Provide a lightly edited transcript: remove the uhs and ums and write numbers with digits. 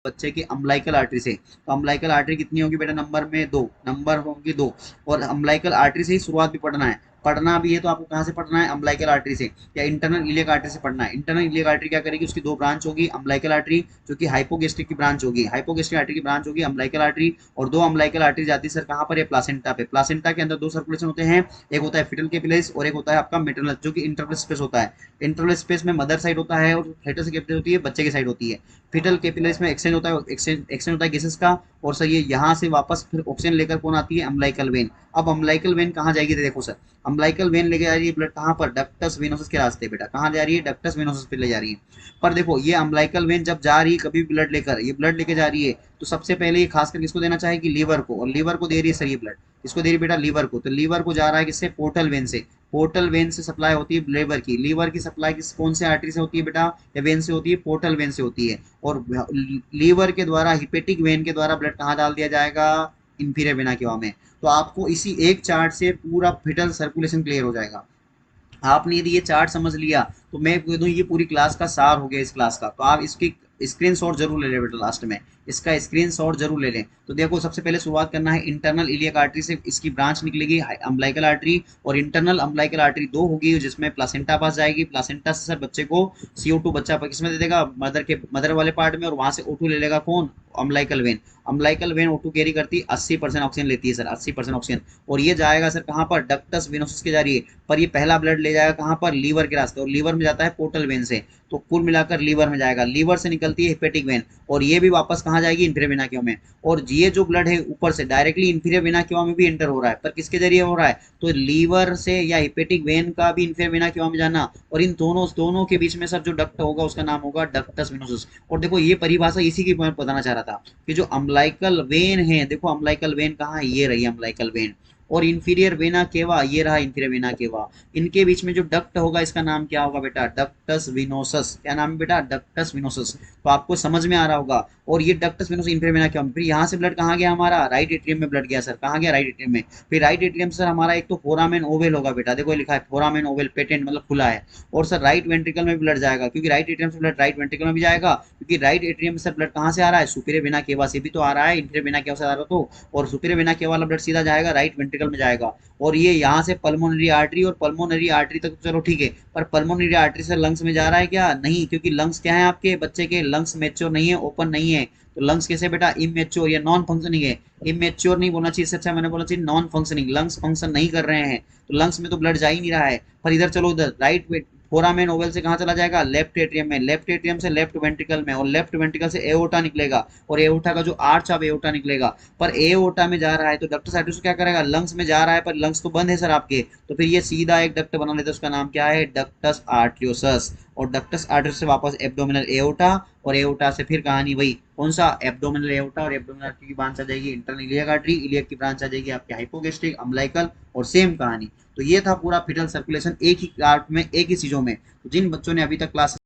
बच्चे की umbilical artery से। तो अम्बिलिकल आर्टरी कितनी होगी बेटा, नंबर में 2, नंबर होगी 2। और अम्बिलिकल आर्टरी से ही शुरुआत भी पढ़ना है, पढ़ना भी है तो आपको कहाँ से पढ़ना है, अम्बिलिकल आर्टरी से या इंटरनल इलियक आर्टरी से पढ़ना है। इंटरनल इलियक आर्टरी क्या करेगी, उसकी 2 ब्रांच होगी, अम्बिलिकल आर्टरी जो कि हाइपोगेस्ट्रिक की ब्रांच होगी, हाइपोगेस्ट्रिक आर्टरी की ब्रांच होगी अम्बिलिकल आर्टरी। और 2 अम्बिलिकल आर्टरी जाती है सर कहाँ पर है, प्लासेंटा पे। प्लासेंटा के अंदर 2 सर्कुलेशन होते हैं, एक होता है फिटल कैपिलरीज और एक होता है आपका मेटरनल, जो कि इंटरवल स्पेस होता है। इंटरवल स्पेस में मदर साइड होता है और फेटस कैपिलरी होती है, बच्चे की साइड होती है। फिटल कैपिलरीज में एक्सचेंज होता है, एक्सचेंज होता है गैसेस का। और सर ये यहाँ से वापस फिर ऑक्सीजन लेकर कौन आती है, अम्बिलिकल वेन। अब अम्बिलिकल वेन कहाँ जाएगी, देखो सर, अम्बिलिकल वेन लेके जा रही है ब्लड कहाँ पर, डक्टस वेनोसस के रास्ते बेटा, कहाँ जा रही है, डक्टस वेनोसस पे ले जा रही है। पर देखो ये अम्बिलिकल वेन जब जा रही है कभी भी ब्लड लेकर, ये ब्लड लेके जा रही है, तो सबसे पहले ये खासकर किसको देना चाहेगी, लीवर को। और लीवर को दे रही है सर ये ब्लड, इसको दे रही है बेटा लीवर को। तो लीवर को जा रहा है किससे, पोर्टल वेन से। पोर्टल वेन से सप्लाई होती है लीवर की। लीवर की सप्लाई किस कौन से आर्टरी से होती है बेटा, या वेन से होती है, पोर्टल वेन से होती है। और लीवर के द्वारा, हिपेटिक वेन के द्वारा ब्लड कहाँ डाल दिया जाएगा, इंफीरियर वेना केवा में। तो आपको इसी एक चार्ट से पूरा फिटल सर्कुलेशन क्लियर हो जाएगा। आपने यदि ये चार्ट समझ लिया तो मैं कह दूं ये पूरी क्लास का सार हो गया इस क्लास का। तो आप इसकी स्क्रीनशॉट जरूर ले लें बेटा, लास्ट में इसका स्क्रीनशॉट जरूर ले लें। तो देखो सबसे पहले शुरुआत करना है इंटरनल इलियक आर्टरी से, इसकी ब्रांच निकलेगी अम्बिलिकल आर्टरी। और इंटरनल अम्बिलिकल आर्टरी 2 होगी जिसमें प्लासेंटा पास जाएगी। प्लासेंटा से सर बच्चे को CO2 बच्चा किसमें दे देगा, मदर वाले पार्ट में, और वहां से O2 ले लेगा कौन, umbilical when. Umbilical when O2 carry करती है, 80% ऑक्सीजन लेती है सर, 80% ऑक्सीजन। और ये जाएगा सर कहाँ पर, डक्टस वेनोसस के जा रही है। पर ये पहला ब्लड ले जाएगा कहाँ पर, लीवर के रास्ते, और लीवर में जाता है पोर्टल वेन से। तो कुल मिलाकर लीवर में जाएगा, लीवर से निकलती है हिपेटिक वेन, और ये भी वापस कहाँ जाएगी, इंफीरियर वेना केवा में। और ये जो ब्लड है ऊपर से डायरेक्टली इंफीरियर वेना केवा में भी एंटर हो रहा है, पर किसके जरिए हो रहा है, तो लीवर से या हिपेटिक वेन का भी इंफीरियर वेना केवा में जाना। और इन दोनों के बीच में सर जो डक्ट होगा उसका नाम होगा डक्टस वेनोसस। और देखो ये परिभाषा इसी की मैं बताना चाह रहा था कि जो अम्बिलिकल वेन है, देखो अम्बिलिकल वेन कहाँ है, ये रही अम्बिलिकल वेन। और इंफीरियर वेना केवा ये रहा इंफीरियर वेना केवा। इनके बीच में जो डक्ट होगा इसका नाम क्या होगा बेटा, डक्टस विनोसस। क्या नाम है बेटा, डक्टस विनोसस। तो आपको समझ में आ रहा होगा। और ये ductus venosus inferior vena cava, फिर यहाँ से ब्लड कहाँ गया हमारा, राइट एट्रियम में ब्लड गया सर, कहाँ गया, राइट एट्रियम में। फिर राइट एट्रियम सर हमारा एक तो फोरामेन ओवल होगा बेटा, देखो लिखा है फोरामेन ओवल, पेटेंट मतलब खुला है। और सर राइट वेंट्रिकल में ब्लड जाएगा, क्योंकि राइट एट्रियम से ब्लड राइट वेंट्रिकल में भी जाएगा, क्योंकि राइट एट्रियम में सर ब्लड कहाँ से आ रहा है, सुपीरियर वेना केवा से भी तो आ रहा है, इंफीरियर वेना केवा से आ रहा तो। और सुपीरियर वेना केवा वाला ब्लड सीधा जाएगा राइट वेंट्रिकल में जाएगा। और ये यहाँ से पल्मोनरी आर्टरी, और पल्मोनरी आर्टरी तक तो चलो ठीक है, पर पल्मोनरी आर्टरी से लंग्स में जा रहा है क्या, नहीं, क्योंकि लंग्स क्या है आपके बच्चे के, लंग्स मैच्योर नहीं है, ओपन नहीं है। तो लंग्स कैसे बेटा, इमेच्योर या नॉन फंक्शनिंग है। इमेच्योर नहीं बोलना चाहिए, इससे अच्छा मैंने बोलना चाहिए नॉन फंक्शनिंग, लंग्स फंक्शन नहीं कर रहे हैं, तो लंग्स में तो ब्लड जा ही नहीं रहा है। पर इधर चलो, उधर राइट फोरामेन ओवल से कहाँ चला जाएगा, लेफ्ट एट्रियम में, लेफ्ट एट्रियम से लेफ्ट वेंट्रिकल में, और लेफ्ट वेंट्रिकल से एओर्टा निकलेगा, और एओर्टा का जो आर्च ऑफ एओर्टा निकलेगा। पर एओर्टा में जा रहा है तो डक्टस आर्टरियोस क्या करेगा, लंग्स में जा रहा है, पर लंग्स तो बंद है सर आपके, तो फिर ये सीधा एक डक्ट बना लेता है, उसका नाम क्या है, डक्टस आर्टरियोसस। और डक्टस आर्टरियोस से वापस एब्डोमिनल एओर्टा, और एओर्टा से फिर कहानी वही कौन सा, एब्डोमिनल एओर्टा। और एब्डोमिनल आर्टरी की ब्रांच आ जाएगी इंटरनल इलियक आर्टरी, इलियक की ब्रांच आ जाएगी आपकी हाइपोगेस्ट्रिक, अम्बिलिकल, और सेम कहानी। तो ये था पूरा फिटल सर्कुलेशन एक ही क्लास में, एक ही चीजों में। तो जिन बच्चों ने अभी तक क्लास